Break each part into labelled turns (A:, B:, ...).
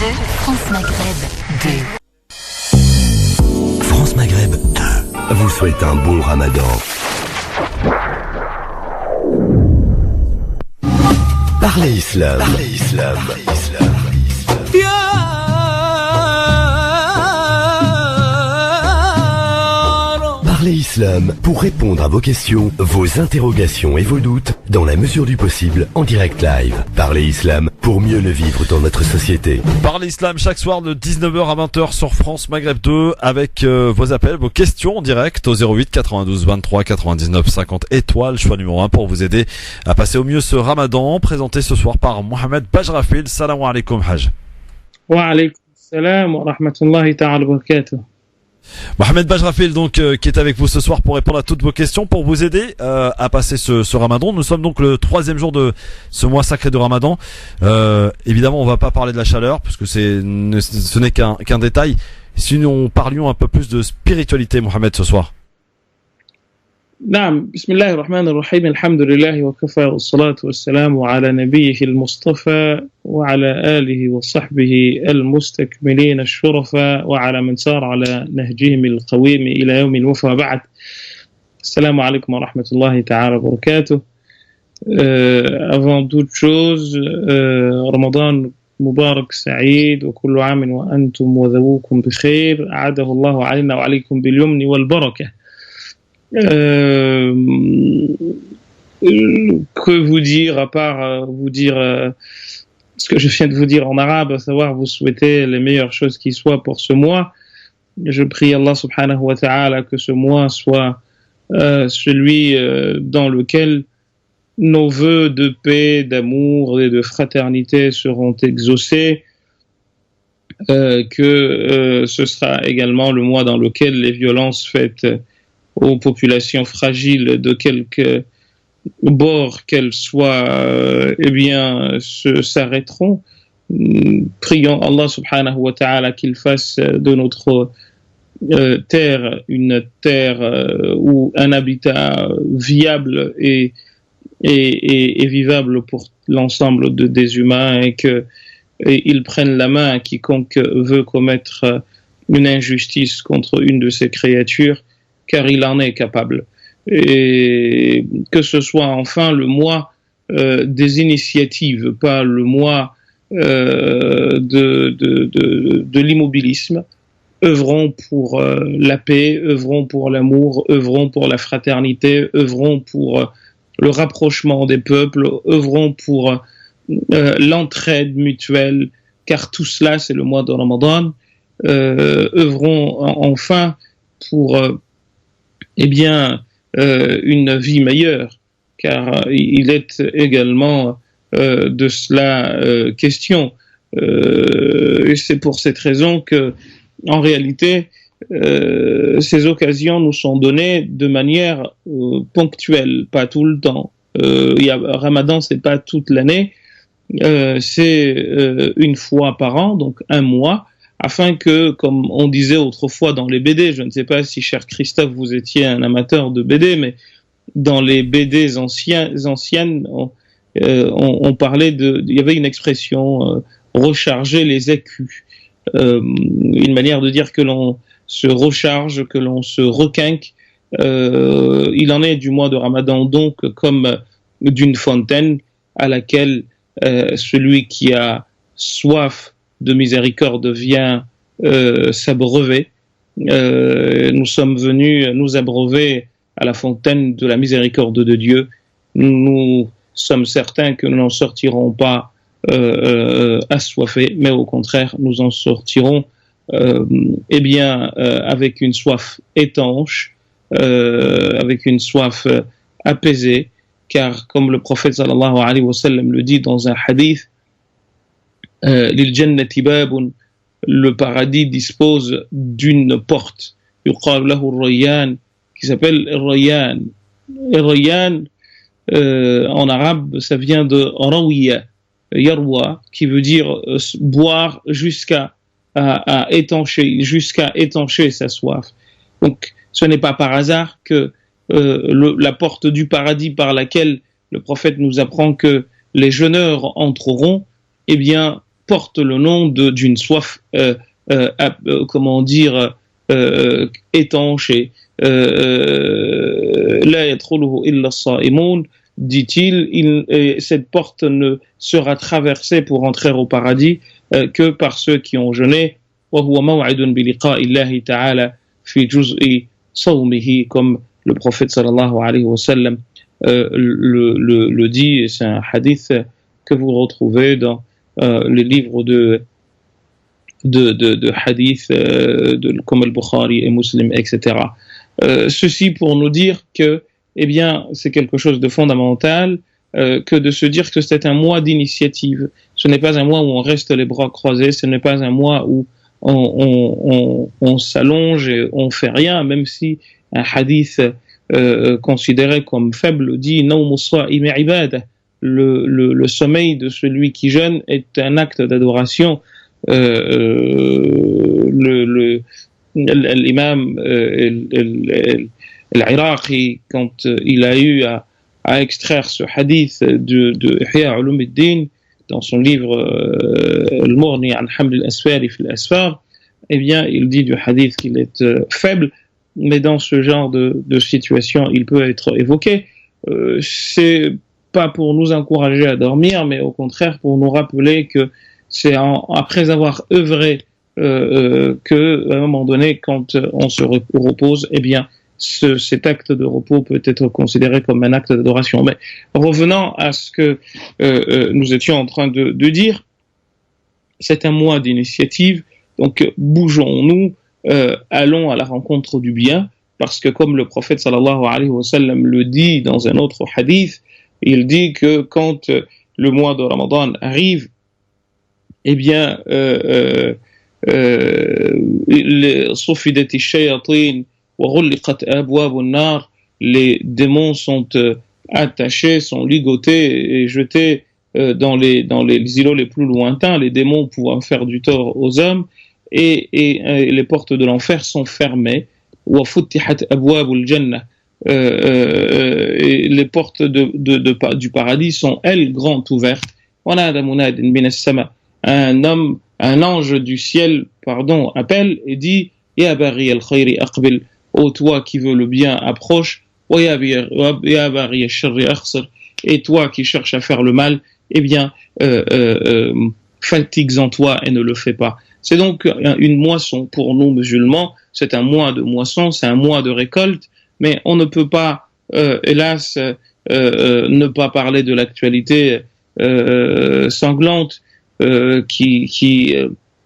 A: France Maghreb 2.
B: France Maghreb 2 vous souhaite un bon Ramadan. Parlez Islam. Parlez Islam. Parlez Islam pour répondre à vos questions, vos interrogations et vos doutes dans la mesure du possible en direct live. Parlez Islam pour mieux le vivre dans notre société.
C: Parlez Islam chaque soir de 19h à 20h sur France Maghreb 2 avec vos appels, vos questions en direct au 08 92 23 99 50 étoiles, choix numéro 1 pour vous aider à passer au mieux ce Ramadan, présenté ce soir par Mohamed Bajrafil. Salam alaikum Hajj.
D: Wa alaikum salam wa rahmatullahi ta'ala wa barakatuh.
C: Mohamed Bajrafil donc qui est avec vous ce soir pour répondre à toutes vos questions, pour vous aider à passer ce Ramadan. Nous sommes donc le 3e jour de ce mois sacré de Ramadan. Évidemment, on va pas parler de la chaleur puisque ce n'est qu'un détail. Si nous parlions un peu plus de spiritualité, Mohamed, ce soir.
D: نعم بسم الله الرحمن الرحيم الحمد لله وكفى والصلاة والسلام على نبيه المصطفى وعلى آله وصحبه المستكملين الشرفاء وعلى من سار على نهجهم القويم إلى يوم الوفا بعد. السلام عليكم ورحمة الله تعالى وبركاته. Avant toute chose, رمضان مبارك سعيد وكل عام وأنتم وذووكم بخير أعاده الله علينا وعليكم باليمن والبركة. Que vous dire à part vous dire ce que je viens de vous dire en arabe, à savoir vous souhaiter les meilleures choses qui soient pour ce mois. Je prie Allah subhanahu wa ta'ala que ce mois soit celui dans lequel nos vœux de paix, d'amour et de fraternité seront exaucés, que ce sera également le mois dans lequel les violences faites aux populations fragiles de quelque bord qu'elles soient, s'arrêteront. Prions Allah subhanahu wa ta'ala qu'il fasse de notre terre une terre ou un habitat viable et vivable pour l'ensemble des humains, et qu'il prenne la main à quiconque veut commettre une injustice contre une de ses créatures, car il en est capable. Et que ce soit enfin le mois des initiatives, pas le mois de l'immobilisme. Œuvrons pour la paix, œuvrons pour l'amour, œuvrons pour la fraternité, œuvrons pour le rapprochement des peuples, œuvrons pour l'entraide mutuelle, car tout cela c'est le mois de Ramadan. Œuvrons enfin pour une vie meilleure, car il est également de cela question. Et c'est pour cette raison que, en réalité, ces occasions nous sont données de manière ponctuelle, pas tout le temps. Ramadan, c'est pas toute l'année, c'est une fois par an, donc un mois, afin que, comme on disait autrefois dans les BD, je ne sais pas si, cher Christophe, vous étiez un amateur de BD, mais dans les BD anciennes, on parlait il y avait une expression, recharger les écus, une manière de dire que l'on se recharge, que l'on se requinque. Il en est du mois de Ramadan donc comme d'une fontaine à laquelle celui qui a soif de miséricorde vient s'abreuver. Nous sommes venus nous abreuver à la fontaine de la miséricorde de Dieu. Nous sommes certains que nous n'en sortirons pas assoiffés, mais au contraire, nous en sortirons avec une soif étanche, avec une soif apaisée, car comme le prophète sallallahu alayhi wa sallam le dit dans un hadith, lil jannati babun, le paradis dispose d'une porte, yuqal lahu ar-rayyan, qui s'appelle ar-rayyan. Ar-rayyan en arabe, ça vient de rawiya, yarwa, qui veut dire boire jusqu'à étancher sa soif. Donc ce n'est pas par hasard que la porte du paradis par laquelle le prophète nous apprend que les jeûneurs entreront, porte le nom d'une soif, étanche. La yadkhuluhu illa as-sa'imun, dit-il, cette porte ne sera traversée pour entrer au paradis que par ceux qui ont jeûné. Wa huwa maw'idun bi liqa'i Allahi ta'ala fi juz'i sawmihi, comme le prophète sallallahu alayhi wa sallam le dit, et c'est un hadith que vous retrouvez dans les livres de hadith comme al-Bukhari et Muslim, etc. Ceci pour nous dire que, eh bien, c'est quelque chose de fondamental que de se dire que c'est un mois d'initiative. Ce n'est pas un mois où on reste les bras croisés, ce n'est pas un mois où on s'allonge et on fait rien, même si un hadith considéré comme faible dit nawmu as-sa'imi ibadah, le sommeil de celui qui jeûne est un acte d'adoration. L'imam al-Iraqi, quand il a eu à extraire ce hadith de Ihya Ulumuddin dans son livre Al-Mughni an Haml al-Asfar fi al-Asfar, eh bien, il dit du hadith qu'il est faible, mais dans ce genre de situation, il peut être évoqué. C'est pas pour nous encourager à dormir, mais au contraire pour nous rappeler que c'est après avoir œuvré que, à un moment donné, quand on se repose, eh bien, cet acte de repos peut être considéré comme un acte d'adoration. Mais revenons à ce que nous étions en train de dire, c'est un mois d'initiative, donc bougeons-nous, allons à la rencontre du bien, parce que comme le prophète sallallahu alayhi wa sallam le dit dans un autre hadith, il dit que quand le mois de Ramadan arrive, eh bien, les démons sont attachés, sont ligotés et jetés dans les îlots les plus lointains, les démons pouvant faire du tort aux hommes, et les portes de l'enfer sont fermées. Et les portes du paradis sont, elles, grandes ouvertes. Un ange du ciel, appelle et dit: Ya bari al-khayri aqbil, ô toi qui veux le bien, approche. Ya bari al-sharri akhsir, et toi qui cherches à faire le mal, eh bien, fatigue-en toi et ne le fais pas. C'est donc une moisson pour nous musulmans, c'est un mois de moisson, c'est un mois de récolte, mais on ne peut pas, hélas, ne pas parler de l'actualité sanglante qui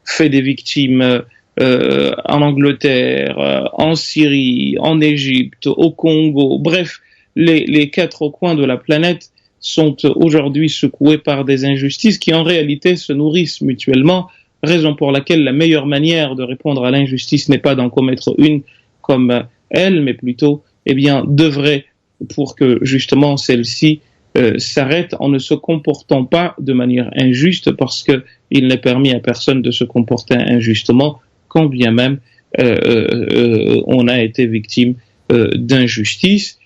D: fait des victimes en Angleterre, en Syrie, en Égypte, au Congo, bref, les quatre coins de la planète sont aujourd'hui secoués par des injustices qui en réalité se nourrissent mutuellement, raison pour laquelle la meilleure manière de répondre à l'injustice n'est pas d'en commettre une comme elle, mais plutôt, eh bien, d'œuvrer pour que justement celle-ci s'arrête en ne se comportant pas de manière injuste, parce que il n'est permis à personne de se comporter injustement, quand bien même on a été victime d'injustice.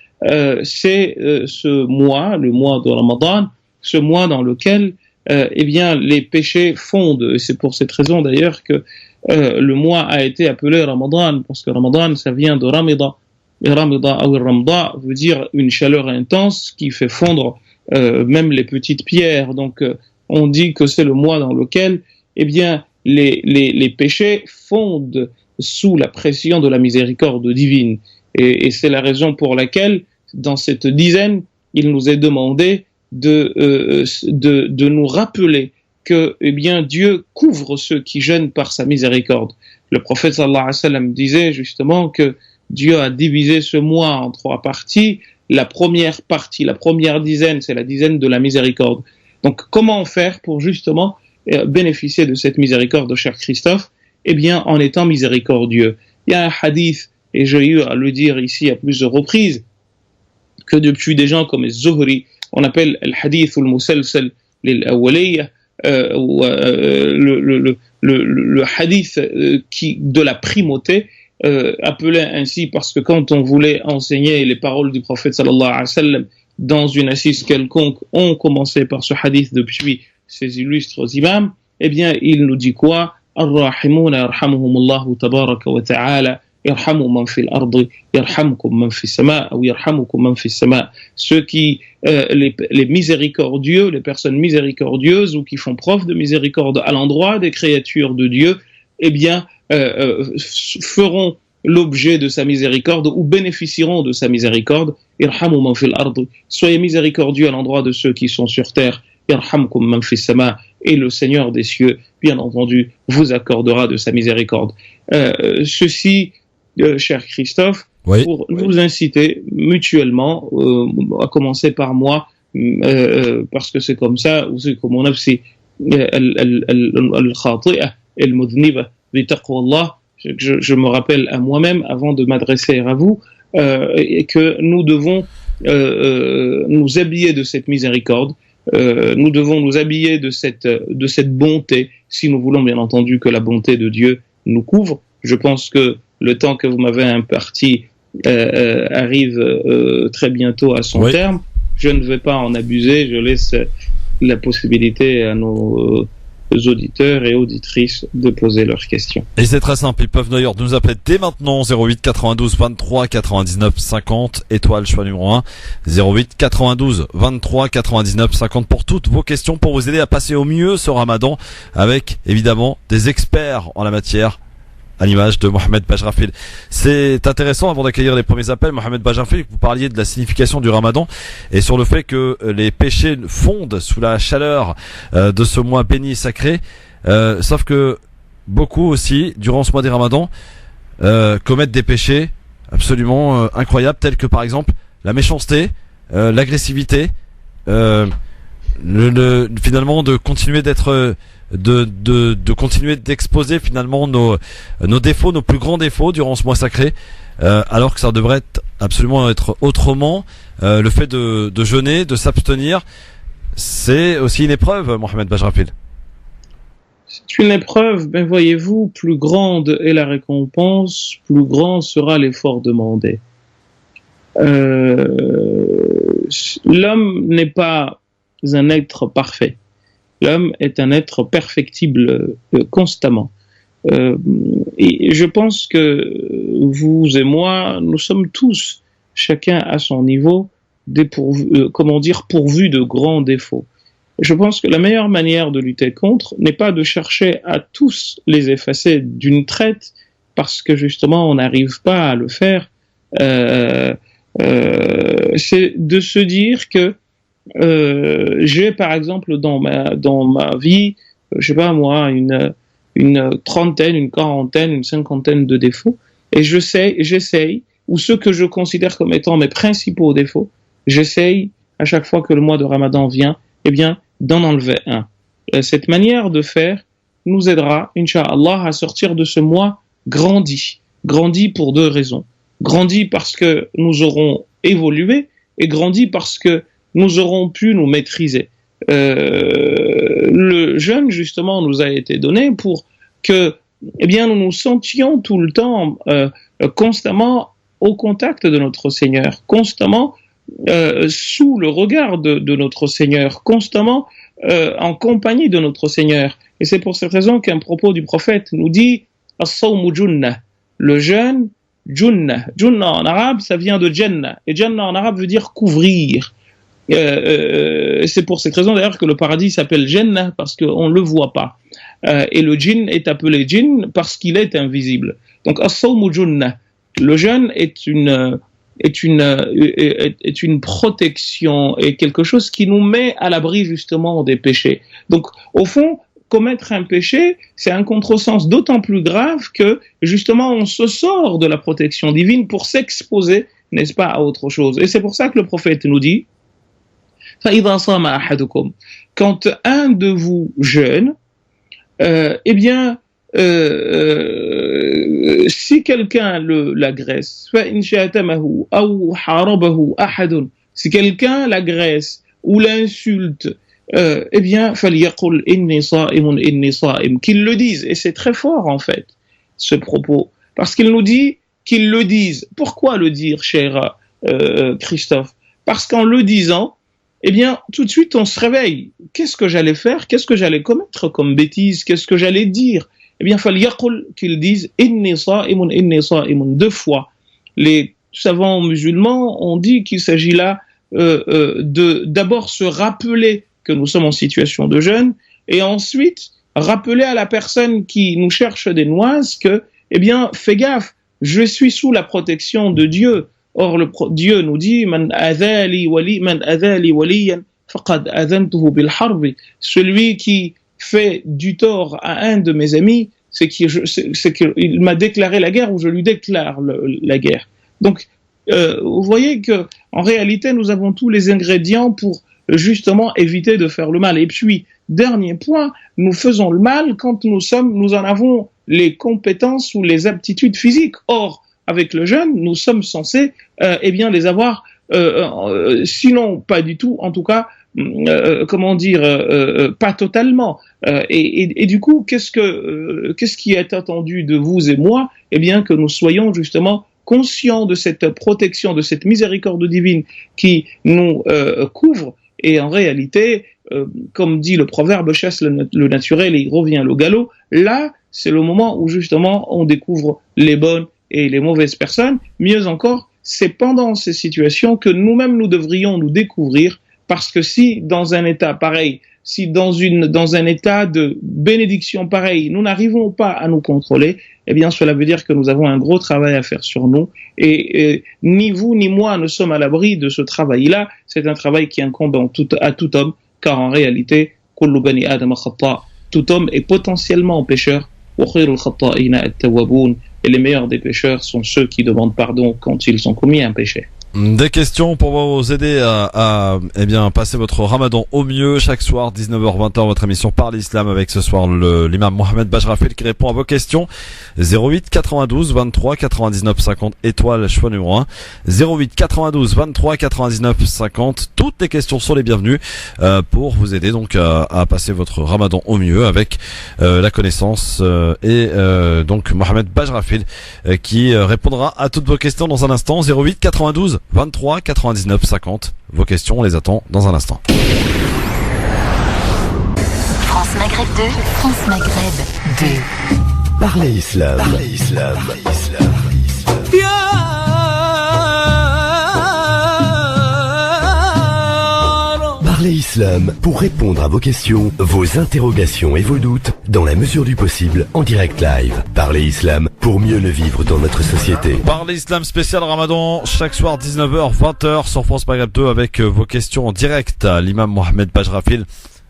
D: C'est ce mois, le mois de Ramadan, ce mois dans lequel eh bien les péchés fondent. Et c'est pour cette raison d'ailleurs que le mois a été appelé Ramadan, parce que Ramadan, ça vient de Ramida. Et Ramida ou Ramda veut dire une chaleur intense qui fait fondre même les petites pierres. Donc on dit que c'est le mois dans lequel eh bien les péchés fondent sous la pression de la miséricorde divine. Et c'est la raison pour laquelle dans cette dizaine, il nous est demandé de nous rappeler que eh bien Dieu couvre ceux qui jeûnent par sa miséricorde. Le prophète sallallahu alayhi wa sallam disait justement que Dieu a divisé ce mois en trois parties. La première partie, la première dizaine, c'est la dizaine de la miséricorde. Donc comment faire pour justement bénéficier de cette miséricorde, cher Christophe? Eh bien en étant miséricordieux. Il y a un hadith, et j'ai eu à le dire ici à plusieurs reprises, que depuis des gens comme Zuhri, on appelle le hadith ou le musalsal lil-awwaliyya, le hadith de la primauté, appelé ainsi parce que quand on voulait enseigner les paroles du prophète sallallahu alayhi wa sallam dans une assise quelconque, on commençait par ce hadith depuis ces illustres imams, eh bien, il nous dit quoi? Ar-Rahimuna yarhamuhumullahu tabaraka wa ta'ala. Yarhamu man fil ardi, yarhamkum man fis sama, ou yarhamukum man fis sama. Ceux qui, les miséricordieux, les personnes miséricordieuses ou qui font preuve de miséricorde à l'endroit des créatures de Dieu, eh bien, feront l'objet de sa miséricorde ou bénéficieront de sa miséricorde. Yarhamu man fil ardi. Soyez miséricordieux à l'endroit de ceux qui sont sur terre. Yarhamkum man fis sama. Et le Seigneur des cieux, bien entendu, vous accordera de sa miséricorde. Ceci, cher Christophe,
C: oui,
D: pour nous inciter mutuellement, à commencer par moi, parce que c'est comme ça, c'est comme on a aussi je me rappelle à moi-même, avant de m'adresser à vous, que nous devons nous habiller de cette miséricorde, nous devons nous habiller de cette bonté, si nous voulons bien entendu que la bonté de Dieu nous couvre. Je pense que le temps que vous m'avez imparti arrive très bientôt à son terme. Je ne vais pas en abuser, je laisse la possibilité à nos auditeurs et auditrices de poser leurs questions.
C: Et c'est très simple, ils peuvent d'ailleurs nous appeler dès maintenant 08 92 23 99 50, étoile choix numéro 1, 08 92 23 99 50 pour toutes vos questions, pour vous aider à passer au mieux ce Ramadan avec évidemment des experts en la matière, à l'image de Mohamed Bajrafil. C'est intéressant, avant d'accueillir les premiers appels, Mohamed Bajrafil, que vous parliez de la signification du Ramadan et sur le fait que les péchés fondent sous la chaleur de ce mois béni et sacré, sauf que beaucoup aussi, durant ce mois des Ramadans, commettent des péchés absolument incroyables, tels que par exemple la méchanceté, l'agressivité, finalement de continuer d'être de continuer d'exposer finalement nos défauts, nos plus grands défauts durant ce mois sacré, alors que ça devrait absolument être autrement. Le fait de jeûner, de s'abstenir, c'est aussi une épreuve, Mohamed Bajrafil.
D: C'est une épreuve, mais voyez-vous, plus grande est la récompense, plus grand sera l'effort demandé. L'homme n'est pas un être parfait. L'homme est un être perfectible constamment. Et je pense que vous et moi, nous sommes tous, chacun à son niveau, pourvus de grands défauts. Je pense que la meilleure manière de lutter contre n'est pas de chercher à tous les effacer d'une traite, parce que justement on n'arrive pas à le faire. C'est de se dire que j'ai par exemple dans ma vie, je sais pas moi, une trentaine, une quarantaine, une cinquantaine de défauts, et j'essaye, ou ceux que je considère comme étant mes principaux défauts, j'essaye à chaque fois que le mois de Ramadan vient, eh bien d'en enlever un. Cette manière de faire nous aidera, Inch'Allah, à sortir de ce mois grandi pour deux raisons. Grandi parce que nous aurons évolué, et grandi parce que nous aurons pu nous maîtriser. Le jeûne, justement, nous a été donné pour que, eh bien, nous nous sentions tout le temps, constamment au contact de notre Seigneur, constamment sous le regard de notre Seigneur, constamment en compagnie de notre Seigneur. Et c'est pour cette raison qu'un propos du prophète nous dit « As-sawmu junnah », le jeûne, junnah. Junnah en arabe, ça vient de jannah, et jannah en arabe veut dire couvrir. C'est pour cette raison d'ailleurs que le paradis s'appelle Jannah, parce qu'on ne le voit pas. Et le djinn est appelé djinn parce qu'il est invisible. Donc as-sawmu junnah, le jeûne est une protection et quelque chose qui nous met à l'abri justement des péchés. Donc au fond, commettre un péché, c'est un contresens d'autant plus grave que justement on se sort de la protection divine pour s'exposer, n'est-ce pas, à autre chose. Et c'est pour ça que le prophète nous dit quand un de vous jeûne, eh bien, si quelqu'un l'agresse, si quelqu'un l'agresse ou l'insulte, eh bien, qu'il le dise. Et c'est très fort, en fait, ce propos. Parce qu'il nous dit qu'ils le disent. Pourquoi le dire, cher Christophe? Parce qu'en le disant, eh bien, tout de suite, on se réveille. Qu'est-ce que j'allais faire? Qu'est-ce que j'allais commettre comme bêtise? Qu'est-ce que j'allais dire? Eh bien, فَلْيَقُلْ qu'ils disent inni sa'imun, 2 fois. Les savants musulmans ont dit qu'il s'agit là de d'abord se rappeler que nous sommes en situation de jeûne, et ensuite rappeler à la personne qui nous cherche des noises que, eh bien, fais gaffe, je suis sous la protection de Dieu. Or, Dieu nous dit, man adhali waliyan faqad adhantuhu bil harbi. Celui qui fait du tort à un de mes amis, c'est qu'il m'a déclaré la guerre, ou je lui déclare la guerre. Donc, vous voyez que, en réalité, nous avons tous les ingrédients pour justement éviter de faire le mal. Et puis, dernier point, nous faisons le mal quand nous en avons les compétences ou les aptitudes physiques. Or, avec le jeûne, nous sommes censés, eh bien, les avoir, sinon pas du tout, en tout cas, pas totalement. Et du coup, qu'est-ce qui est attendu de vous et moi? Eh bien, que nous soyons justement conscients de cette protection, de cette miséricorde divine qui nous couvre. Et en réalité, comme dit le proverbe, chasse le naturel et il revient le galop. Là, c'est le moment où justement on découvre les bonnes et les mauvaises personnes. Mieux encore, c'est pendant ces situations que nous-mêmes nous devrions nous découvrir, parce que si dans un état pareil, si dans un état de bénédiction pareil, nous n'arrivons pas à nous contrôler, eh bien cela veut dire que nous avons un gros travail à faire sur nous, et ni vous ni moi ne sommes à l'abri de ce travail-là. C'est un travail qui incombe à tout homme, car en réalité, kullu bani adam khata, tout homme est potentiellement pécheur, wa khayrul khata'ina at-tawwabun, et les meilleurs des pécheurs sont ceux qui demandent pardon quand ils ont commis un péché.
C: Des questions pour vous aider à eh bien passer votre ramadan au mieux. Chaque soir 19h-20h, votre émission Parle Islam, avec ce soir l'imam Mohamed Bajrafil qui répond à vos questions. 08 92 23 99 50 étoile, choix numéro 1. 08 92 23 99 50. Toutes les questions sont les bienvenues pour vous aider donc à passer votre ramadan au mieux avec la connaissance et donc Mohamed Bajrafil qui répondra à toutes vos questions dans un instant. 08 92 23 99 50. Vos questions, on les attend dans un instant.
A: France Maghreb 2, France Maghreb 2.
B: Parlez Islam. Parlez Islam. Parlez Islam. Parlez Islam pour répondre à vos questions, vos interrogations et vos doutes dans la mesure du possible en direct live. Parlez Islam pour mieux le vivre dans notre société.
C: Parlez Islam spécial Ramadan chaque soir 19h 20h sur France Maghreb 2 avec vos questions en direct à l'imam Mohamed Bajrafil.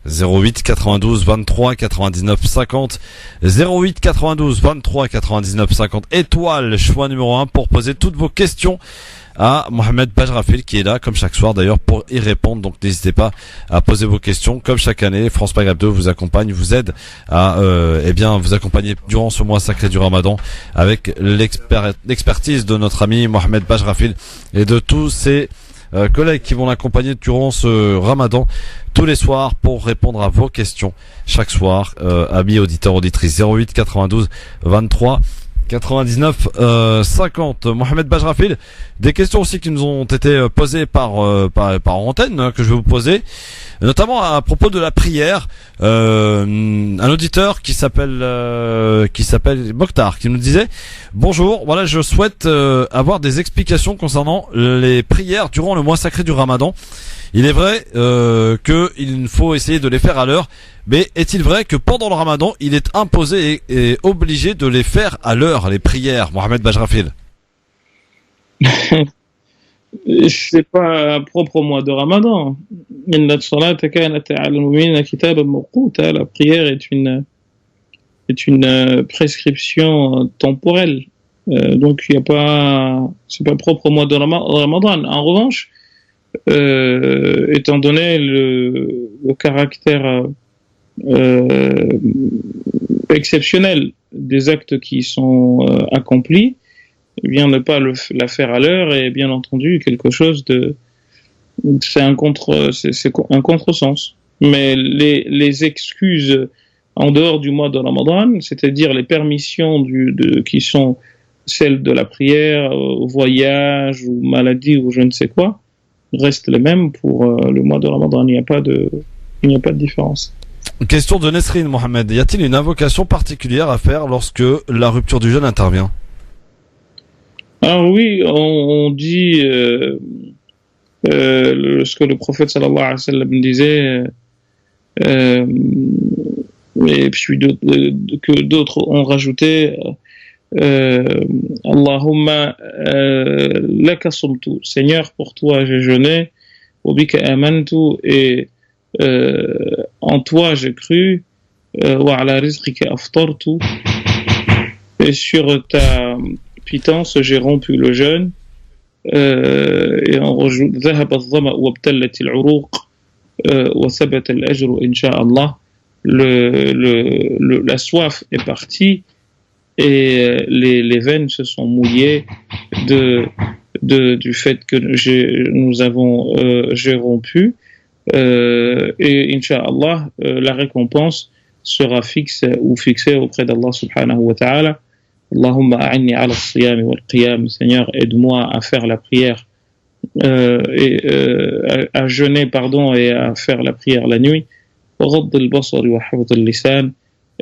C: 08 92 23 99 50. 08 92 23 99 50 étoile, choix numéro 1 pour poser toutes vos questions à Mohamed Bajrafil qui est là comme chaque soir d'ailleurs pour y répondre. Donc n'hésitez pas à poser vos questions comme chaque année. France Maghreb 2 vous accompagne, vous aide à vous accompagner durant ce mois sacré du Ramadan avec l'expertise de notre ami Mohamed Bajrafil et de tous ses collègues qui vont l'accompagner durant ce Ramadan tous les soirs pour répondre à vos questions chaque soir. Amis auditeurs, auditrices, 08 92 23 99 50. Mohamed Bajrafil, des questions aussi qui nous ont été posées par antenne, que je vais vous poser, notamment à propos de la prière. Un auditeur qui s'appelle Mokhtar qui nous disait: bonjour, voilà, je souhaite avoir des explications concernant les prières durant le mois sacré du Ramadan. Il est vrai qu'il faut essayer de les faire à l'heure, mais est-il vrai que pendant le Ramadan, il est imposé et obligé de les faire à l'heure, les prières, Mohamed Bajrafil?
D: C'est pas propre au mois de Ramadan. La prière est une prescription temporelle. Donc c'est pas propre au mois de Ramadan. En revanche, étant donné le caractère exceptionnel des actes qui sont accomplis, eh bien ne pas la faire à l'heure est bien entendu quelque chose c'est un contresens. Mais les excuses en dehors du mois de Ramadan, c'est-à-dire les permissions qui sont celles de la prière, au voyage ou maladie ou je ne sais quoi, restent les mêmes pour le mois de Ramadan. Il n'y a pas de différence.
C: Question de Nesrine Mohamed. Y a-t-il une invocation particulière à faire lorsque la rupture du jeûne intervient?
D: Alors oui, on dit ce que le prophète sallallahu alayhi wa sallam disait, et puis que d'autres ont rajouté, Allahumma laka sumtu, Seigneur, pour toi j'ai jeûné, wa bika amantu, et en toi j'ai cru, wa ala rizqika aftartu, et sur ta pitance j'ai rompu le jeûne, et on rajoute ذهب الظمأ وابتلت العروق وثبت الأجر إن شاء الله. La soif est partie et les veines se sont mouillées du fait que j'ai rompu, et Inch'Allah la récompense sera fixée auprès d'Allah subhanahu wa ta'ala. Allahumma a'inni ala as-siyam wal qiyam, Seigneur, aide-moi à faire la prière à jeûner et à faire la prière la nuit. وغض البصر وحفظ اللسان,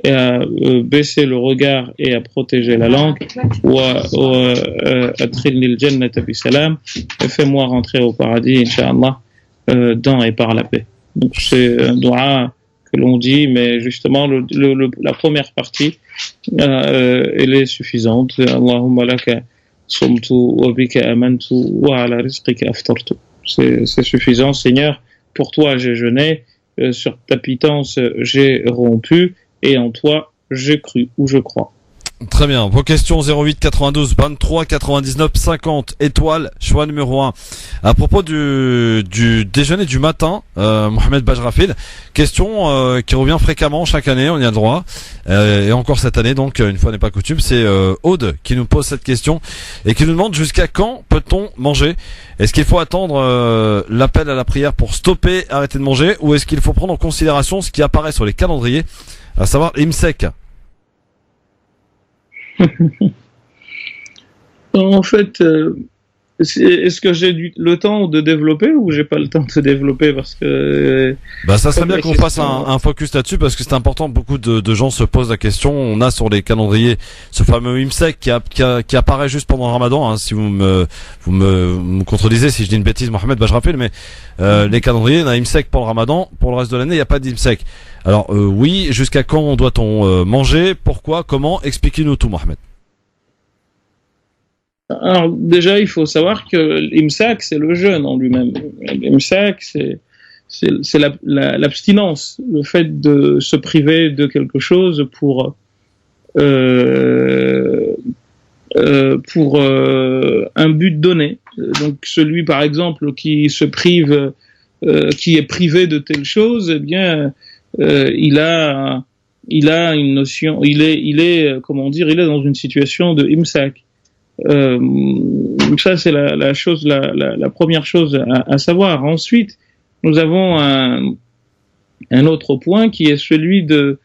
D: et à baisser le regard et à protéger la langue. وأدخلني الجنة بسلام, et fais-moi rentrer au paradis, Inch'Allah, dans et par la paix. Donc c'est un dua que l'on dit, mais justement la première partie elle est suffisante. Allahumma laka sumtu wa bika amantu wa ala rizqika aftartu. C'est suffisant. Seigneur, pour toi j'ai jeûné, sur ta pitance j'ai rompu, et en toi j'ai cru ou je crois.
C: Très bien. Vos questions 08 92 23 99 50 étoiles, choix numéro 1. À propos du déjeuner du matin, Mohamed Bajrafil, question qui revient fréquemment chaque année, on y a le droit, et encore cette année, donc une fois n'est pas coutume, c'est Aude qui nous pose cette question et qui nous demande jusqu'à quand peut-on manger? Est-ce qu'il faut attendre l'appel à la prière pour stopper, arrêter de manger, ou est-ce qu'il faut prendre en considération ce qui apparaît sur les calendriers, à savoir l'IMSEC?
D: En fait, est-ce que j'ai le temps de développer ou j'ai pas le temps de développer, parce que
C: ça serait bien qu'on fasse un focus là-dessus, parce que c'est important. Beaucoup de gens se posent la question. On a sur les calendriers ce fameux IMSEC qui apparaît juste pendant le Ramadan, hein, si vous me contredisez si je dis une bêtise, Mohamed Bajrafil, mais les calendriers, on a IMSEC pour le Ramadan, pour le reste de l'année il n'y a pas d'IMSEC. Alors oui, jusqu'à quand doit-on manger? Pourquoi? Comment? Expliquez-nous tout, Mohamed.
D: Alors déjà, il faut savoir que l'imsak, c'est le jeûne en lui-même. L'imsak, c'est l'abstinence, le fait de se priver de quelque chose pour un but donné. Donc celui, par exemple, qui se prive, qui est privé de telle chose, eh bien, il a une notion, il est dans une situation de imsak. Ça c'est la première chose à savoir. Ensuite, nous avons un autre point qui est celui du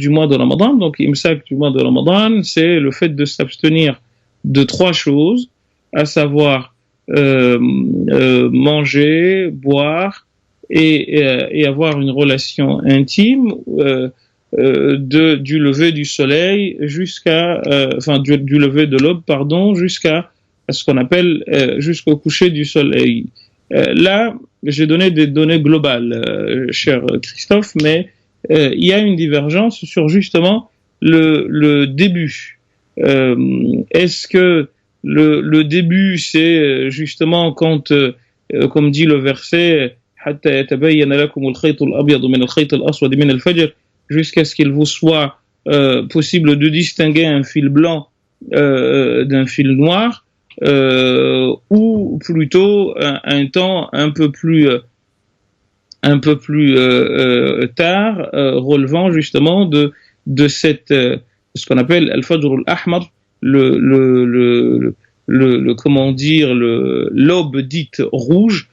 D: mois de Ramadan. Donc imsak du mois de Ramadan, c'est le fait de s'abstenir de 3 choses, à savoir manger, boire et avoir une relation intime du lever du soleil jusqu'à du lever de l'aube, jusqu'à ce qu'on appelle jusqu'au coucher du soleil. Là, j'ai donné des données globales, cher Christophe, mais il y a une divergence sur justement le début. Est-ce que le début, c'est justement quand, comme dit le verset, حتى يتبين لكم الخيط الأبيض من الخيط الأسود من الفجر, jusqu'à ce qu'il vous soit possible de distinguer un fil blanc d'un fil noir, ou plutôt un temps un peu plus tard, relevant justement de cette ce qu'on appelle al-fajr al-ahmar, l'aube dite rouge,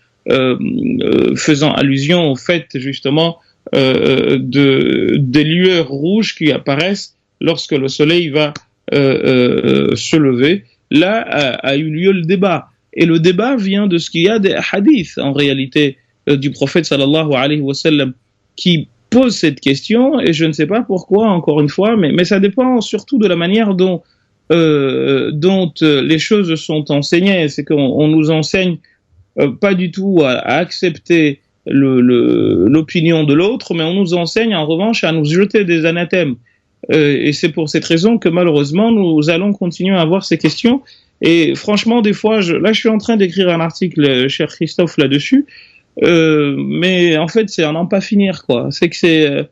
D: faisant allusion au fait justement des lueurs rouges qui apparaissent lorsque le soleil va se lever. Là a eu lieu le débat. Et le débat vient de ce qu'il y a des hadiths, en réalité, du prophète sallallahu alayhi wa sallam, qui pose cette question, et je ne sais pas pourquoi, encore une fois, mais ça dépend surtout de la manière dont les choses sont enseignées. C'est qu'on nous enseigne pas du tout à accepter l'opinion de l'autre, mais on nous enseigne en revanche à nous jeter des anathèmes. Et c'est pour cette raison que malheureusement nous allons continuer à avoir ces questions. Et franchement, des fois, je suis en train d'écrire un article, cher Christophe, là-dessus. Mais en fait, c'est à n'en pas finir, quoi. C'est que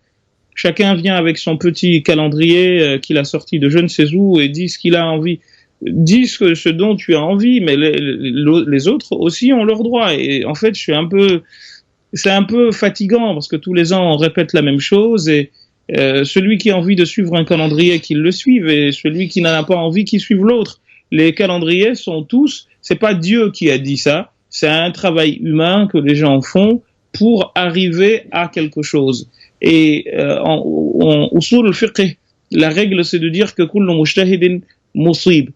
D: chacun vient avec son petit calendrier qu'il a sorti de je ne sais où et dit ce qu'il a envie. Dis ce dont tu as envie, mais les autres aussi ont leurs droits. Et en fait, c'est un peu fatigant parce que tous les ans on répète la même chose et celui qui a envie de suivre un calendrier, qu'il le suive, et celui qui n'en a pas envie, qu'il suive l'autre. Les calendriers sont tous, c'est pas Dieu qui a dit ça, c'est un travail humain que les gens font pour arriver à quelque chose. Et en usul al-fiqh, la règle c'est de dire que kullu mujtahidin musib.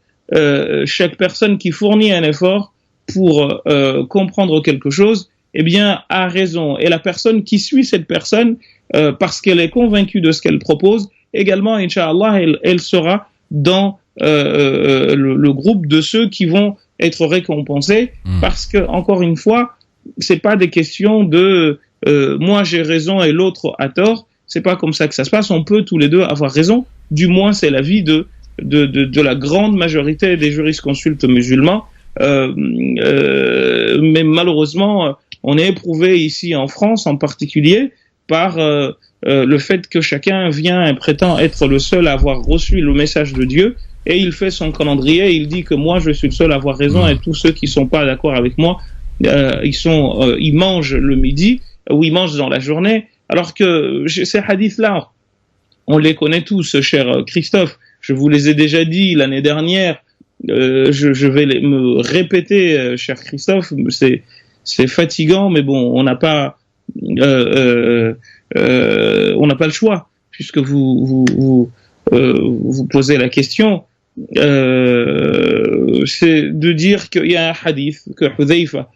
D: Chaque personne qui fournit un effort pour comprendre quelque chose, eh bien, a raison. Et la personne qui suit cette personne, parce qu'elle est convaincue de ce qu'elle propose, également, Inch'Allah, elle sera dans le groupe de ceux qui vont être récompensés, parce que, encore une fois, c'est pas des questions de moi j'ai raison et l'autre a tort. C'est pas comme ça que ça se passe. On peut tous les deux avoir raison. Du moins, c'est l'avis de la grande majorité des jurisconsultes musulmans. Mais malheureusement, on est éprouvé ici en France en particulier par le fait que chacun vient et prétend être le seul à avoir reçu le message de Dieu, et il fait son calendrier, il dit que moi je suis le seul à avoir raison et tous ceux qui sont pas d'accord avec moi, ils mangent le midi ou ils mangent dans la journée, alors que ces hadiths-là, on les connaît tous, cher Christophe. Je vous les ai déjà dit l'année dernière. Je vais me répéter, cher Christophe. C'est fatigant, mais bon, on n'a pas le choix puisque vous posez la question. C'est de dire qu'il y a un hadith que Hudhayfa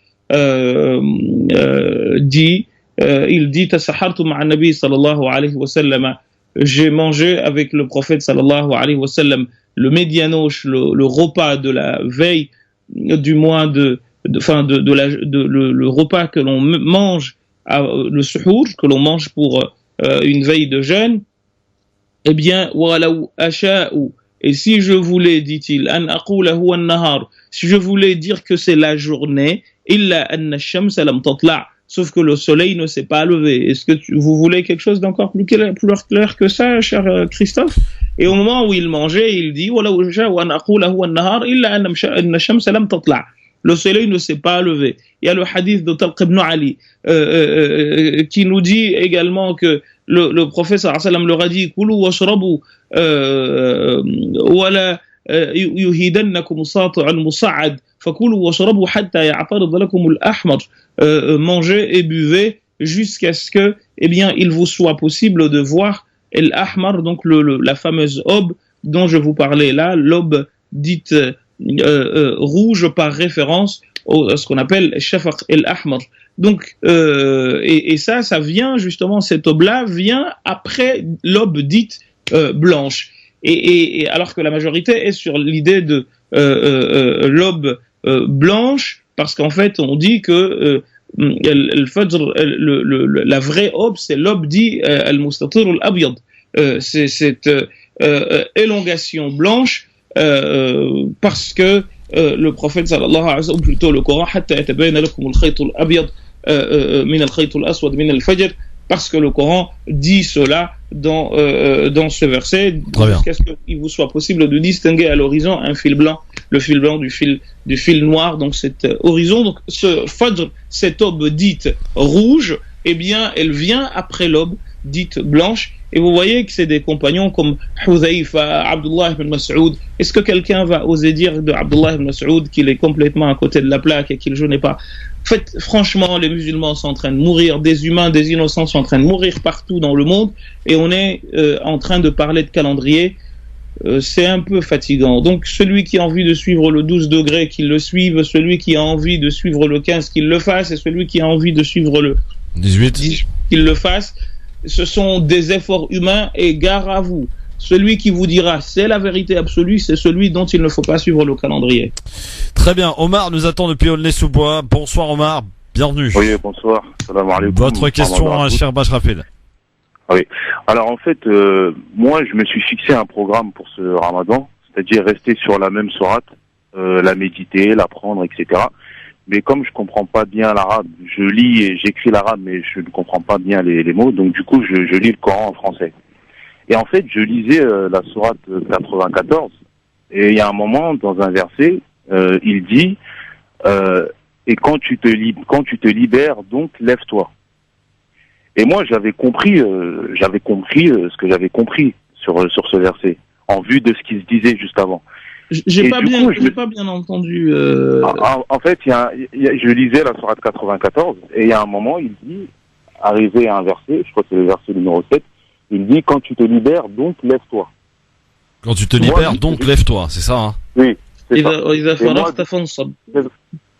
D: dit. Il dit tasahartu ma'a nabi sallallahu alayhi wa sallam. J'ai mangé avec le prophète sallallahu alayhi wa sallam le médianoche, le repas de la veille du mois le repas que l'on mange, le suhour, que l'on mange pour une veille de jeûne. Eh bien, walaw asha'u, et si je voulais, dit-il, an aqula huwa an-nahar, si je voulais dire que c'est la journée, illa anna ash-shams lam tatla', sauf que le soleil ne s'est pas levé. Est-ce que vous voulez quelque chose d'encore plus clair que ça, cher Christophe? Et au moment où il mangeait, il dit le soleil ne s'est pas levé. Il y a le hadith de Talq ibn Ali qui nous dit également que le prophète sallallahu alayhi wa sallam leur a dit Kulu washrabu wala yuhidannakum sati'un musa'ad fakulu washrabu hatta ya'tarid lakum al-ahmar. Mangez et buvez jusqu'à ce que, eh bien, il vous soit possible de voir l'ahmar, donc la fameuse aube dont je vous parlais là, l'aube dite rouge par référence à ce qu'on appelle shafaq el-ahmar. Donc, et ça vient justement, cette aube-là vient après l'aube dite blanche. Et alors que la majorité est sur l'idée de l'aube blanche, parce qu'en fait, on dit que la vraie aube, c'est l'aube dit al-mustatir al-abyad. C'est cette élongation blanche parce que le prophète sallallahu alayhi wa sallam, plutôt le Coran, hatta yatabayana lakum al-khayt al-abyad min al-khayt al-aswad min al-fajr, parce que le Coran dit cela dans ce verset, jusqu'à ce qu'il vous soit possible de distinguer à l'horizon un fil blanc, le fil blanc du fil noir, donc cet horizon. Donc ce fajr, cette aube dite rouge, eh bien elle vient après l'aube dite blanche. Et vous voyez que c'est des compagnons comme Hudhayfa, Abdullah ibn Mas'ud. Est-ce que quelqu'un va oser dire de Abdullah ibn Mas'ud qu'il est complètement à côté de la plaque et qu'il ne jeûnait pas? En fait, franchement, les musulmans sont en train de mourir, des humains, des innocents sont en train de mourir partout dans le monde, et on est en train de parler de calendrier. c'est un peu fatigant. Donc celui qui a envie de suivre le 12 degrés, qu'il le suive, celui qui a envie de suivre le 15, qu'il le fasse, et celui qui a envie de suivre le
C: 18,
D: qu'il le fasse. Ce sont des efforts humains et gare à vous. Celui qui vous dira c'est la vérité absolue, c'est celui dont il ne faut pas suivre le calendrier.
C: Très bien, Omar nous attend depuis Aulnay-sous-Bois. Bonsoir Omar, bienvenue.
E: Oui, bonsoir. Salam alaikum.
C: Votre question, cher Bachrafil.
E: Oui. Alors en fait, moi je me suis fixé un programme pour ce Ramadan, c'est-à-dire rester sur la même sourate, la méditer, l'apprendre, etc. Mais comme je comprends pas bien l'arabe, je lis et j'écris l'arabe, mais je ne comprends pas bien les mots, donc du coup je lis le Coran en français. Et en fait, je lisais la sourate 94, et il y a un moment, dans un verset, il dit et quand tu te libères, donc lève-toi. Et moi, j'avais compris ce que j'avais compris sur ce verset, en vue de ce qui se disait juste avant.
D: J'ai pas bien entendu.
E: En fait, je lisais la sourate 94, et il y a un moment, il dit, arrivé à un verset, je crois que c'est le verset numéro 7, il dit, quand tu te libères, donc lève-toi.
C: Quand tu te libères, donc lève-toi, c'est ça, hein?
E: Oui, c'est ça.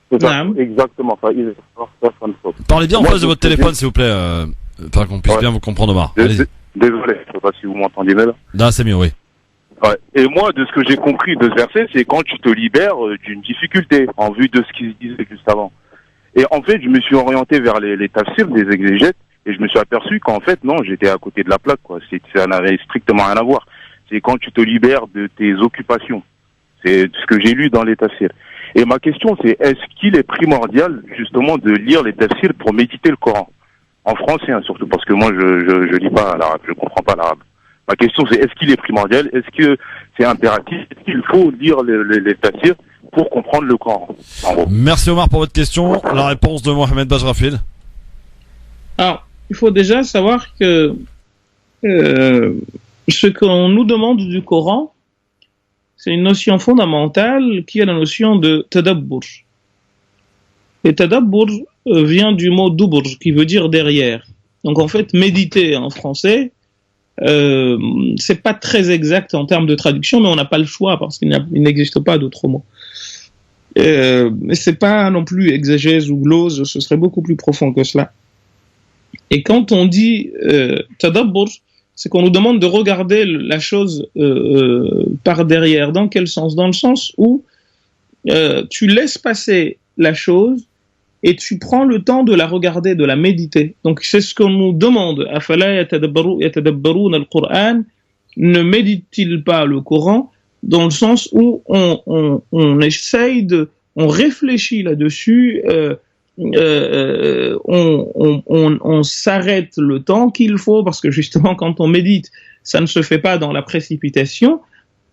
E: C'est ça, exactement.
C: Parlez bien en face de votre téléphone, s'il vous plaît, pour qu'on puisse bien vous comprendre, Omar.
E: Désolé, je sais pas si vous m'entendez bien là.
C: Là, c'est mieux, oui.
E: Ouais. Et moi, de ce que j'ai compris de ce verset, c'est quand tu te libères d'une difficulté, en vue de ce qui se disait juste avant. Et en fait, je me suis orienté vers les tafsirs, les exégètes, et je me suis aperçu qu'en fait, non, j'étais à côté de la plaque, quoi. Ça n'avait strictement rien à voir. C'est quand tu te libères de tes occupations. C'est ce que j'ai lu dans les tafsirs. Et ma question, c'est, est-ce qu'il est primordial, justement, de lire les tafsirs pour méditer le Coran? En français, hein, surtout, parce que moi, je lis pas l'arabe, je comprends pas l'arabe. Ma question, c'est, est-ce qu'il est primordial? Est-ce que c'est impératif? Est-ce qu'il faut lire les tafsirs pour comprendre le Coran, en gros?
C: Merci Omar pour votre question. La réponse de Mohamed Bajrafil.
D: Alors, il faut déjà savoir que ce qu'on nous demande du Coran, c'est une notion fondamentale qui est la notion de tadabbur. Et tadabbur vient du mot dubur, qui veut dire derrière. Donc en fait, méditer en français, c'est pas très exact en termes de traduction, mais on n'a pas le choix parce qu'il n'existe pas d'autres mots. Mais c'est pas non plus exégèse ou glose, ce serait beaucoup plus profond que cela. Et quand on dit tadabbur, c'est qu'on nous demande de regarder la chose par derrière. Dans quel sens? Dans le sens où tu laisses passer la chose et tu prends le temps de la regarder, de la méditer. Donc c'est ce qu'on nous demande. Afala yatadabbaruna al-Qur'an, ne médite-t-il pas le Coran, dans le sens où on essaye on réfléchit là-dessus, on s'arrête le temps qu'il faut, parce que justement quand on médite, ça ne se fait pas dans la précipitation,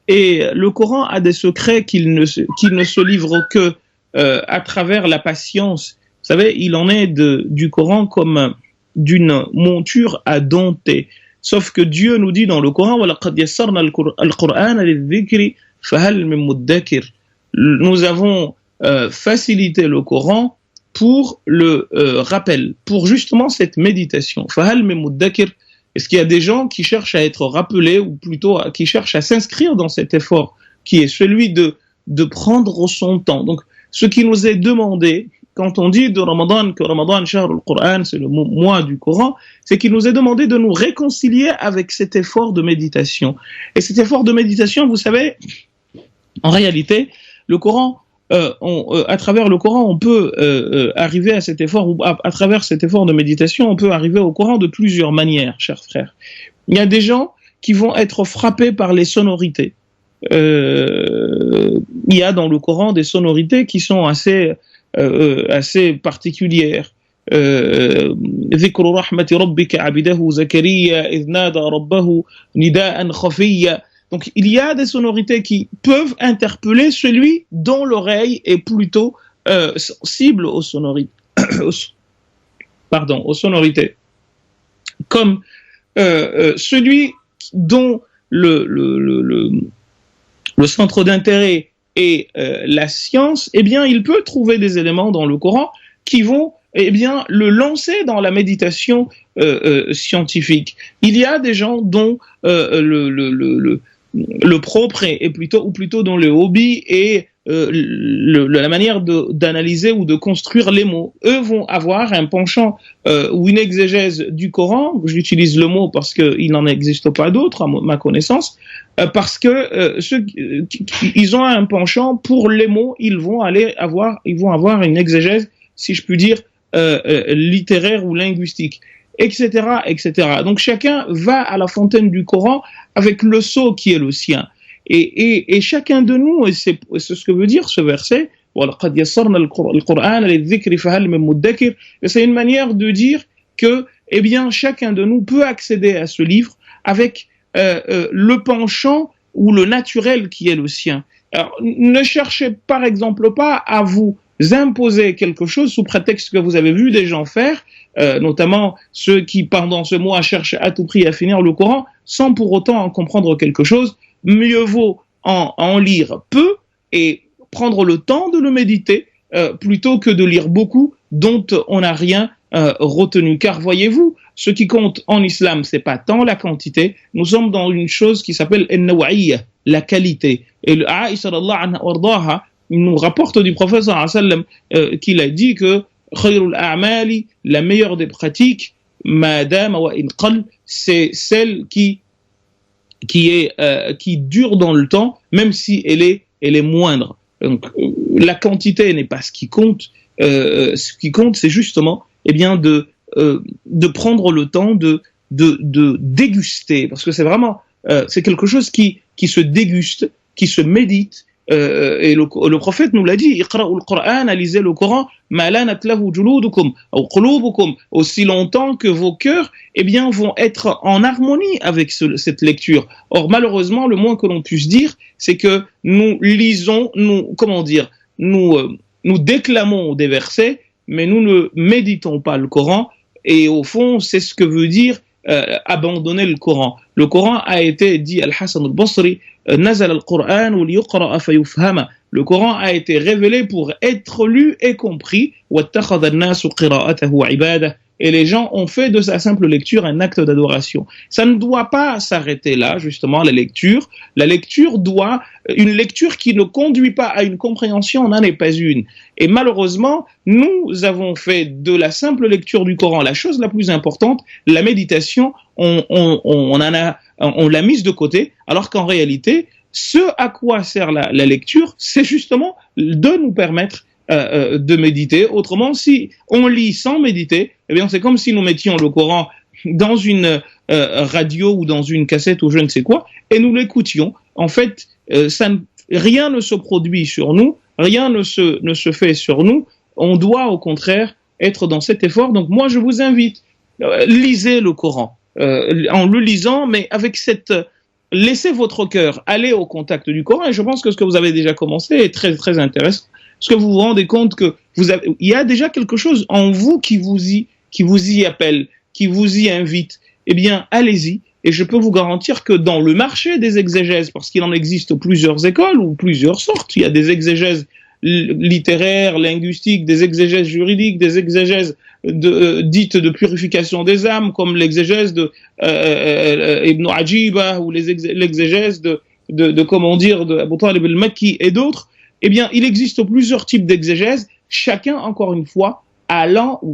D: et le Coran a des secrets qu'il ne se livre que à travers la patience. Vous savez, il en est du Coran comme d'une monture à dompter. Sauf que Dieu nous dit dans le Coran, وَلَقَدْ يَسَّرْنَا الْقُرْآنَ لِلذِّكْرِ فَهَلْ مِن مُدَّكِرٍ. Nous avons facilité le Coran pour le rappel, pour justement cette méditation. فَهَلْ مِن مُدَّكِرٍ. Est-ce qu'il y a des gens qui cherchent à être rappelés, ou plutôt qui cherchent à s'inscrire dans cet effort, qui est celui de prendre son temps? Donc, ce qui nous est demandé, quand on dit de Ramadan, que Ramadan, Shahr al-Qur'an, c'est le mois du Coran, c'est qu'il nous est demandé de nous réconcilier avec cet effort de méditation. Et cet effort de méditation, vous savez, en réalité, le Coran, à travers le Coran, on peut arriver à cet effort, ou à travers cet effort de méditation, on peut arriver au Coran de plusieurs manières, chers frères. Il y a des gens qui vont être frappés par les sonorités. Il y a dans le Coran des sonorités qui sont assez particulières. ذكر رحمة ربك عبده زكريا إذ نادى ربه نداء خفيا. Donc il y a des sonorités qui peuvent interpeller celui dont l'oreille est plutôt sensible aux sonorités. Aux sonorités. Comme celui dont le centre d'intérêt est la science, eh bien, il peut trouver des éléments dans le Coran qui vont, eh bien, le lancer dans la méditation scientifique. Il y a des gens dont le propre et plutôt dans le hobby et la manière d'analyser ou de construire les mots. Eux vont avoir un penchant ou une exégèse du Coran. J'utilise le mot parce qu'il n'en existe pas d'autre à ma connaissance, parce que ils ont un penchant pour les mots. Ils vont avoir une exégèse, si je puis dire, littéraire ou linguistique, etc., etc. Donc chacun va à la fontaine du Coran avec le sceau qui est le sien. Et chacun de nous, et c'est ce que veut dire ce verset, c'est une manière de dire que, eh bien, chacun de nous peut accéder à ce livre avec le penchant ou le naturel qui est le sien. Alors, ne cherchez par exemple pas à vous imposer quelque chose sous prétexte que vous avez vu des gens faire, notamment ceux qui pendant ce mois cherchent à tout prix à finir le Coran sans pour autant en comprendre quelque chose. Mieux vaut en lire peu et prendre le temps de le méditer plutôt que de lire beaucoup dont on n'a rien retenu. Car voyez-vous, ce qui compte en islam, c'est pas tant la quantité. Nous sommes dans une chose qui s'appelle an-naw'iyya, la qualité. Et le Aïcha radhiyallahu anha wardaha nous rapporte du prophète sallallahu alayhi wa sallam qu'il a dit que khayrul a'mali, la meilleure des pratiques, madama wa in qall, c'est celle qui dure dans le temps, même si elle est moindre. Donc, la quantité n'est pas ce qui compte. Ce qui compte, c'est justement, eh bien, de prendre le temps de déguster, parce que c'est vraiment, c'est quelque chose qui se déguste, qui se médite. Et le prophète nous l'a dit, iqra'ul Qur'an, lisez le Coran, ma lanat lahu juludukum ou qulubukum, aussi longtemps que vos cœurs, eh bien, vont être en harmonie avec cette lecture. Or, malheureusement, le moins que l'on puisse dire, c'est que nous lisons, nous déclamons des versets, mais nous ne méditons pas le Coran, et au fond, c'est ce que veut dire abandonner le Coran. Le Coran a été, dit Al-Hasan al-Basri, nazal al-Qur'an ou liyuqra'a fayufhama. Le Coran a été révélé pour être lu et compris. Wattakhadha an-nasu qira'atahu ibada. Et les gens ont fait de sa simple lecture un acte d'adoration. Ça ne doit pas s'arrêter là, justement, la lecture. La lecture une lecture qui ne conduit pas à une compréhension n'en est pas une. Et malheureusement, nous avons fait de la simple lecture du Coran la chose la plus importante. La méditation, on l'a mise de côté, alors qu'en réalité, ce à quoi sert la lecture, c'est justement de nous permettre de méditer. Autrement, si on lit sans méditer, eh bien, c'est comme si nous mettions le Coran dans une radio ou dans une cassette ou je ne sais quoi, et nous l'écoutions. En fait, rien ne se produit sur nous, rien ne se fait sur nous. On doit, au contraire, être dans cet effort. Donc, moi, je vous invite, lisez le Coran, en le lisant, mais avec laissez votre cœur aller au contact du Coran. Et je pense que ce que vous avez déjà commencé est très, très intéressant. Parce que vous vous rendez compte que il y a déjà quelque chose en vous qui vous y appelle, qui vous y invite. Eh bien, allez-y. Et je peux vous garantir que dans le marché des exégèses, parce qu'il en existe plusieurs écoles ou plusieurs sortes, il y a des exégèses littéraires, linguistiques, des exégèses juridiques, des exégèses dites de purification des âmes, comme l'exégèse de Ibn Ajiba ou l'exégèse de comment dire, de Abu Talib al-Makki et d'autres. Eh bien, il existe plusieurs types d'exégèses, chacun, encore une fois,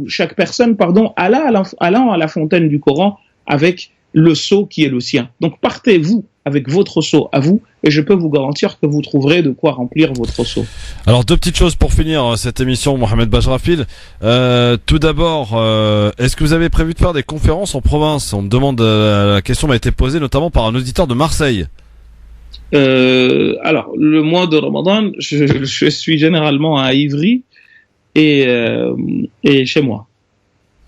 D: chaque personne, allant à la fontaine du Coran avec le sceau qui est le sien. Donc, partez-vous avec votre sceau à vous, et je peux vous garantir que vous trouverez de quoi remplir votre sceau.
C: Alors, deux petites choses pour finir cette émission, Mohamed Bajrafil. Tout d'abord, est-ce que vous avez prévu de faire des conférences en province? On me demande, la question m'a été posée notamment par un auditeur de Marseille.
D: Alors, le mois de Ramadan, je suis généralement à Ivry et chez moi.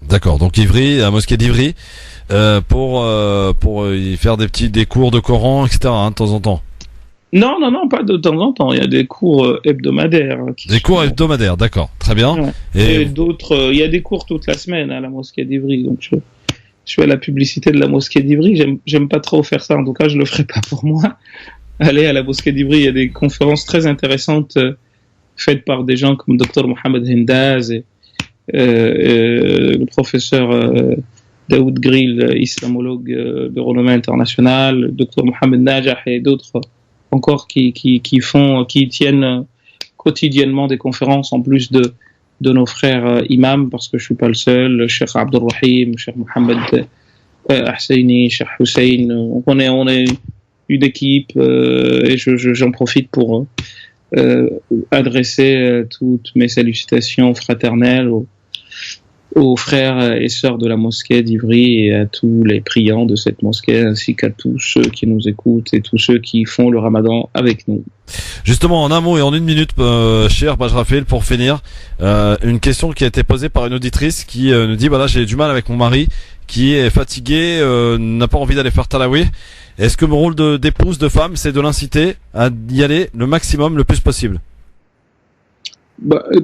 C: D'accord, donc Ivry, la mosquée d'Ivry, pour y faire des cours de Coran, etc. De temps en temps.
D: Non, pas de temps en temps. Il y a des cours hebdomadaires.
C: Hebdomadaires, d'accord, très bien.
D: Ouais. Et d'autres, il y a des cours toute la semaine à la mosquée d'Ivry, donc je fais la publicité de la mosquée d'Ivry. J'aime pas trop faire ça, en tout cas, je le ferai pas pour moi. Allez à la mosquée d'Ivry, il y a des conférences très intéressantes faites par des gens comme Dr Mohamed Hindaz et le professeur Daoud Grill, islamologue de renommée internationale, Dr Mohamed Najah et d'autres encore qui tiennent quotidiennement des conférences en plus de nos frères imams, parce que je suis pas le seul, Cheikh Abdurrahim, Cheikh Mohamed Ahsaini, Cheikh Hussein, on est une équipe et j'en profite pour adresser toutes mes salutations fraternelles aux frères et sœurs de la mosquée d'Ivry et à tous les priants de cette mosquée, ainsi qu'à tous ceux qui nous écoutent et tous ceux qui font le ramadan avec nous.
C: Justement, en un mot et en une minute, cher Bajrafil, pour finir, une question qui a été posée par une auditrice qui nous dit, voilà, j'ai du mal avec mon mari qui est fatigué, n'a pas envie d'aller faire Tarawih. Est-ce que mon rôle d'épouse, de femme, c'est de l'inciter à y aller le maximum, le plus possible?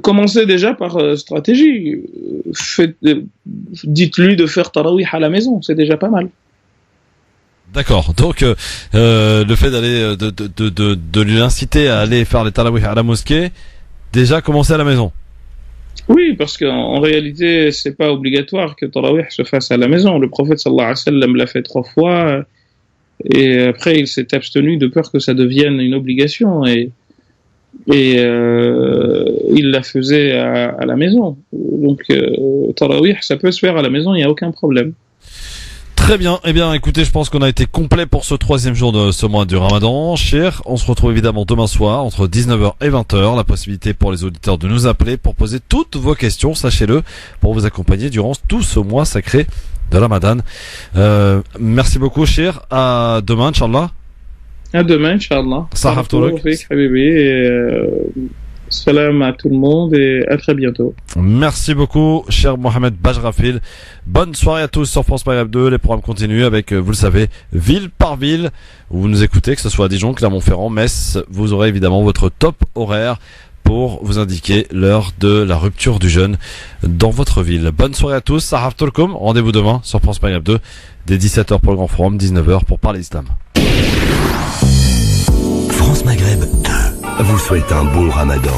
D: Commencez déjà par stratégie. Dites-lui de faire Tarawih à la maison, c'est déjà pas mal.
C: D'accord. Donc le fait d'aller de lui inciter à aller faire les Tarawih à la mosquée, déjà commencer à la maison.
D: Oui, parce qu'en réalité, c'est pas obligatoire que Tarawih se fasse à la maison. Le prophète sallallahu alayhi wa sallam l'a fait 3 fois et après il s'est abstenu de peur que ça devienne une obligation et il la faisait à la maison. Donc Tarawih, ça peut se faire à la maison, il n'y a aucun problème.
C: Très bien. Eh bien, écoutez, je pense qu'on a été complet pour ce 3e jour de ce mois du Ramadan. Cher, on se retrouve évidemment demain soir entre 19h et 20h. La possibilité pour les auditeurs de nous appeler pour poser toutes vos questions, sachez-le, pour vous accompagner durant tout ce mois sacré de Ramadan. Merci beaucoup, cher. À demain, Inch'Allah.
D: À demain, Inch'Allah.
C: Sahaf Toulouk.
D: Salam à tout le monde et à très bientôt.
C: Merci beaucoup, cher Mohamed Bajrafil. Bonne soirée à tous sur France Maghreb 2. Les programmes continuent avec, vous le savez, ville par ville où vous nous écoutez, que ce soit à Dijon, Clermont-Ferrand, Metz. Vous aurez évidemment votre top horaire pour vous indiquer l'heure de la rupture du jeûne dans votre ville. Bonne soirée à tous. Sahaf Touloum. Rendez-vous demain sur France Maghreb 2 dès 17h pour le Grand Forum, 19h pour parler islam.
B: France Maghreb 2 vous souhaite un bon Ramadan.